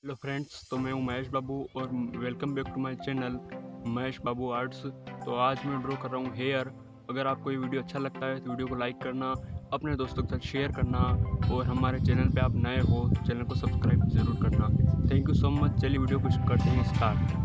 Hello friends, तो मैं हूँ महेश बाबू और welcome back to my channel Mahesh Babu arts. तो आज मैं ड्रॉ कर रहा हूँ हेयर। अगर आपको ये वीडियो अच्छा लगता है तो वीडियो को लाइक करना, अपने दोस्तों के साथ शेयर करना और हमारे चैनल पे आप नए हो तो चैनल को सब्सक्राइब ज़रूर करना। Thank you so much. चलिए वीडियो को करते हैं स्टार्ट।